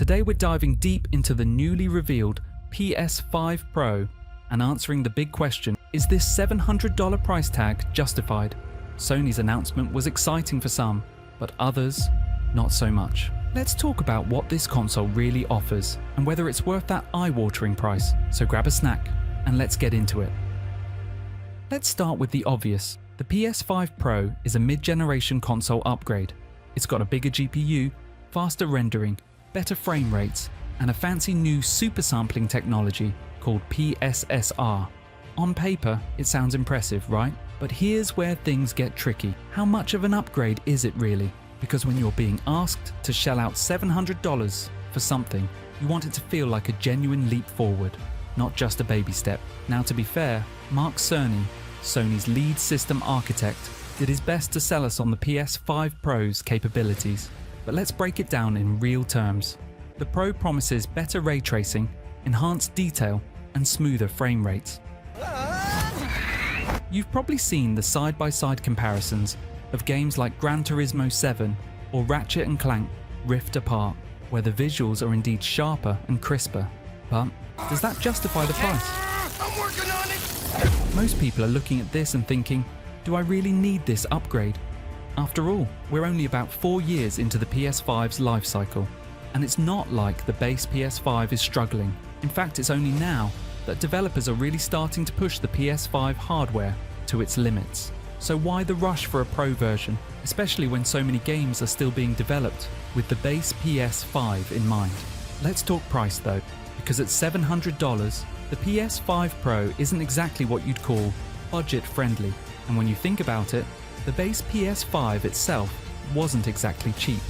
Today we're diving deep into the newly revealed PS5 Pro and answering the big question, is this $700 price tag justified? Sony's announcement was exciting for some, but others, not so much. Let's talk about what this console really offers and whether it's worth that eye-watering price. So grab a snack and let's get into it. Let's start with the obvious. The PS5 Pro is a mid-generation console upgrade. It's got a bigger GPU, faster rendering, better frame rates, and a fancy new super sampling technology called PSSR. On paper, it sounds impressive, right? But here's where things get tricky. How much of an upgrade is it really? Because when you're being asked to shell out $700 for something, you want it to feel like a genuine leap forward, not just a baby step. Now, to be fair, Mark Cerny, Sony's lead system architect, did his best to sell us on the PS5 Pro's capabilities. But let's break it down in real terms. The Pro promises better ray tracing, enhanced detail, and smoother frame rates. You've probably seen the side-by-side comparisons of games like Gran Turismo 7 or Ratchet & Clank Rift Apart, where the visuals are indeed sharper and crisper. But does that justify the price? I'm working on it! Most people are looking at this and thinking, do I really need this upgrade? After all, we're only about 4 years into the PS5's life cycle, and it's not like the base PS5 is struggling. In fact, it's only now that developers are really starting to push the PS5 hardware to its limits. So why the rush for a Pro version, especially when so many games are still being developed with the base PS5 in mind? Let's talk price though, because at $700, the PS5 Pro isn't exactly what you'd call budget friendly, and when you think about it, the base PS5 itself wasn't exactly cheap.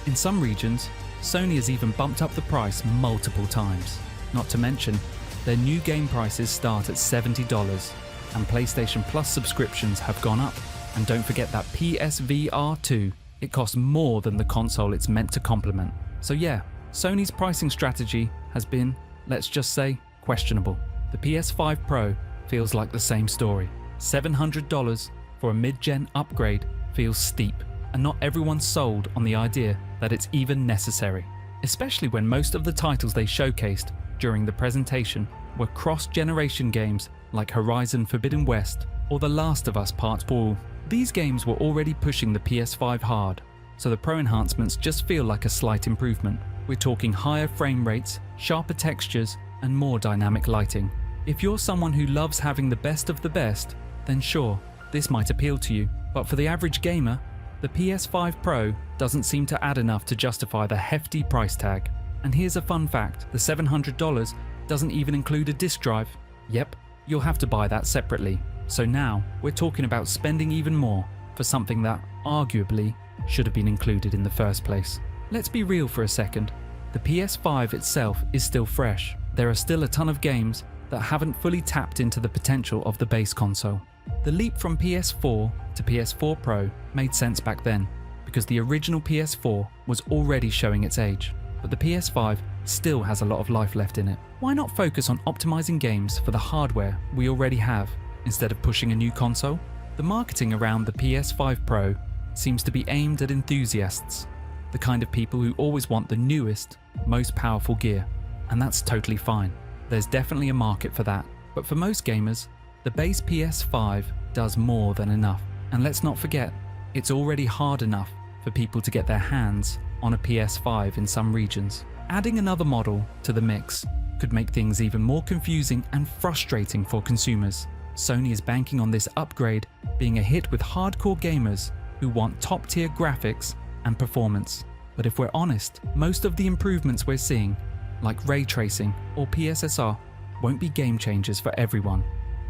In some regions, Sony has even bumped up the price multiple times. Not to mention, their new game prices start at $70, and PlayStation Plus subscriptions have gone up. And don't forget that PSVR 2, it costs more than the console it's meant to complement. So yeah, Sony's pricing strategy has been, let's just say, questionable. The PS5 Pro feels like the same story. $700 for a mid-gen upgrade feels steep, and not everyone's sold on the idea that it's even necessary. Especially when most of the titles they showcased during the presentation were cross-generation games like Horizon Forbidden West or The Last of Us Part 4. These games were already pushing the PS5 hard, so the Pro enhancements just feel like a slight improvement. We're talking higher frame rates, sharper textures, and more dynamic lighting. If you're someone who loves having the best of the best, then sure, this might appeal to you. But for the average gamer, the PS5 Pro doesn't seem to add enough to justify the hefty price tag. And here's a fun fact, the $700 doesn't even include a disc drive. Yep, you'll have to buy that separately. So now, we're talking about spending even more for something that, arguably, should have been included in the first place. Let's be real for a second. The PS5 itself is still fresh. There are still a ton of games that haven't fully tapped into the potential of the base console. The leap from PS4 to PS4 Pro made sense back then, because the original PS4 was already showing its age, but the PS5 still has a lot of life left in it. Why not focus on optimizing games for the hardware we already have, instead of pushing a new console? The marketing around the PS5 Pro seems to be aimed at enthusiasts, the kind of people who always want the newest, most powerful gear, and that's totally fine. There's definitely a market for that, but for most gamers, the base PS5 does more than enough. And let's not forget, it's already hard enough for people to get their hands on a PS5 in some regions. Adding another model to the mix could make things even more confusing and frustrating for consumers. Sony is banking on this upgrade being a hit with hardcore gamers who want top-tier graphics and performance. But if we're honest, most of the improvements we're seeing, like ray tracing or PSSR, won't be game changers for everyone.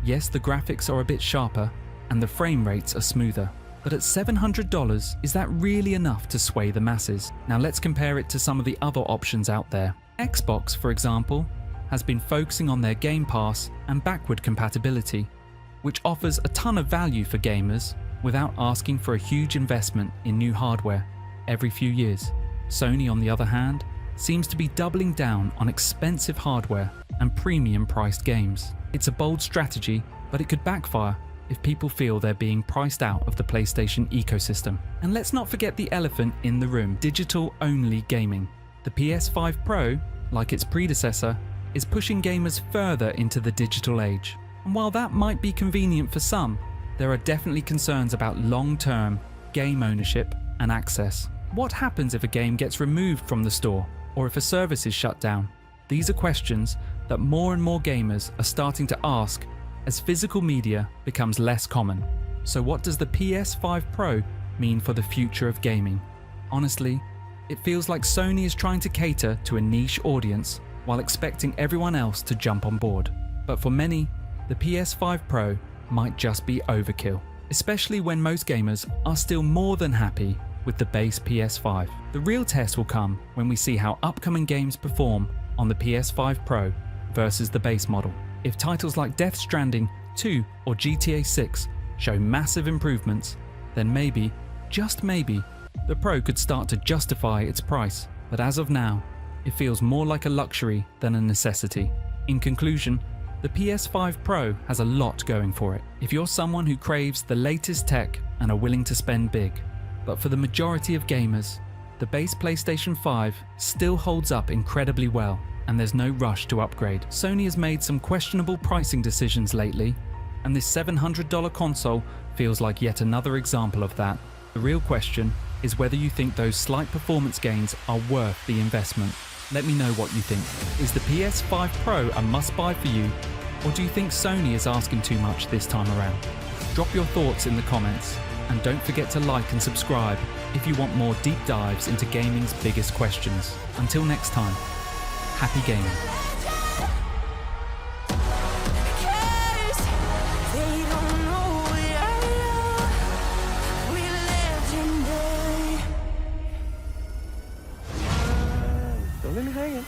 Yes, the graphics are a bit sharper and the frame rates are smoother, but at $700, is that really enough to sway the masses? Now let's compare it to some of the other options out there. Xbox, for example, has been focusing on their Game Pass and backward compatibility, which offers a ton of value for gamers without asking for a huge investment in new hardware every few years. Sony, on the other hand, seems to be doubling down on expensive hardware and premium-priced games. It's a bold strategy, but it could backfire if people feel they're being priced out of the PlayStation ecosystem. And let's not forget the elephant in the room, digital-only gaming. The PS5 Pro, like its predecessor, is pushing gamers further into the digital age. And while that might be convenient for some, there are definitely concerns about long-term game ownership and access. What happens if a game gets removed from the store, or if a service is shut down? These are questions that more and more gamers are starting to ask as physical media becomes less common. So what does the PS5 Pro mean for the future of gaming? Honestly, it feels like Sony is trying to cater to a niche audience while expecting everyone else to jump on board. But for many, the PS5 Pro might just be overkill, especially when most gamers are still more than happy with the base PS5. The real test will come when we see how upcoming games perform on the PS5 Pro versus the base model. If titles like Death Stranding 2 or GTA 6 show massive improvements, then maybe, just maybe, the Pro could start to justify its price. But as of now, it feels more like a luxury than a necessity. In conclusion, the PS5 Pro has a lot going for it. If you're someone who craves the latest tech and are willing to spend big. But for the majority of gamers, the base PlayStation 5 still holds up incredibly well, and there's no rush to upgrade. Sony has made some questionable pricing decisions lately, and this $700 console feels like yet another example of that. The real question is whether you think those slight performance gains are worth the investment. Let me know what you think. Is the PS5 Pro a must-buy for you, or do you think Sony is asking too much this time around? Drop your thoughts in the comments, and don't forget to like and subscribe if you want more deep dives into gaming's biggest questions. Until next time, happy gaming. Don't let me hang it.